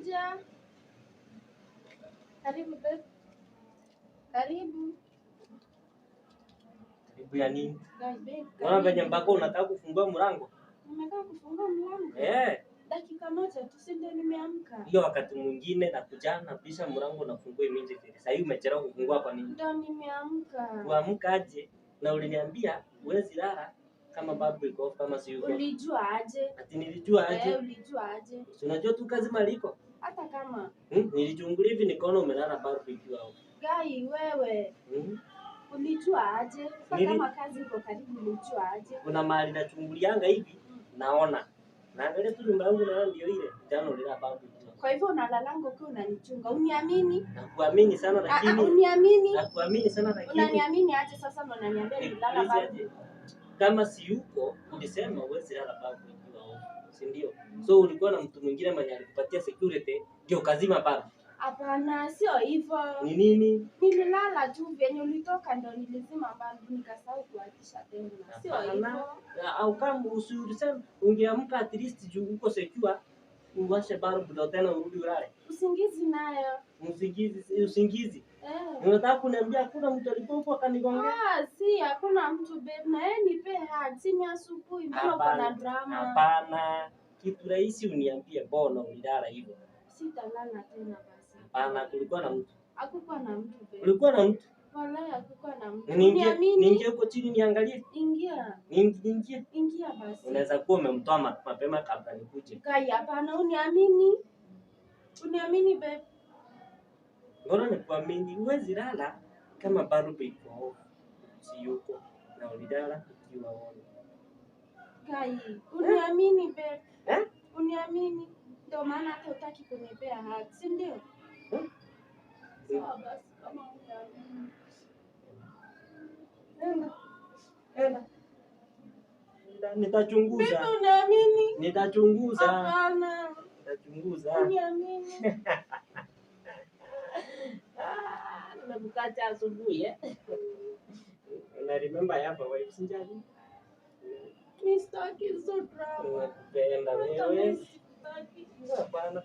Kuja. Karibu babe. Karibu. Karibu ya nini? Babe. Unaona venye mpaka unataka kufungua mlango? Nimekaa kufungua mlango. Dakika moja tu si ndio nimeamka. Hiyo wakati mwingine na kujana bisha mlango na kufungua immediately. Sasa hivi umechelewa kufungua kwa nini? Ndio nimeamka. Kuamka aje? Na uliniambia huwezi lala kama babu iko kama si yuko. Ulijua aje? Ati nilijua aje? Ulijua aje? Unajua tu kazi maliko. Hata kama Nilichungulia hivi nikaona umelala babu ikiwa hapo. Gai wewe. Ulijua aje? Kama kazi iko karibu ulijua aje? Kuna mahali nachungulianga hivi naona. Naangalia tu nyumba yangu na ndio ile. Jana ulilala babu. Kwa hivyo unalalango ukiwa unanichunga. Uniamini? Nakuamini sana lakini. Uniamini? Nakuamini sana lakini. Unaniamini aje sasa ndo unaniambia nilala babu? Kama si yuko ulisema huwezi lala babu ikiwa huko. Si ndio? So ulikuwa na mtu mwingine mwenye alikupatia security ndio kazima babu. Hapana, sio hivyo. Ni nini? Nililala tu venye ulitoka ndo nilizima babu nikasahau kuhakisha tena. Sio hivyo. Au kama usiuseme ungeamka at least juu uko secure uwashe babu ndio tena urudi ulale. Usingizi nayo. Usingizi. Unataka kuniambia hakuna mtu alikuwa huko akanigongea? Si hakuna mtu babe. Na yeye nipe hadi si ni asubuhi mbona uko na drama? Hapana. Kitu rahisi uniambie mbona ulilala hivyo? Sitalala tena basi. Hapana, kulikuwa na mtu. Hakukuwa na mtu babe. Kulikuwa na mtu? Wallahi hakukuwa na mtu. Niingie huko chini niangalie? Ingia. Niingie? Ingia basi. Unaweza kuwa umemtoa mapema kabla nikuje. Kai hapana, uniamini? Uniamini babe? Mbona nikuamini? Huwezi lala kama babu iko si yuko na ulilala ukiwa wapi? Kai, uniamini babe? Uniamini? Ndio maana hata hutaki kunipea haki, si ndio? Sawa basi kama uniamini. Enda. Nitachunguza. Babe uniamini? Nitachunguza. Hapana. Nitachunguza. Uniamini? Nimekukata asubuhi na remember hapa wife sinjali. Mr. Kizo drama. Unapenda wewe. Hapana.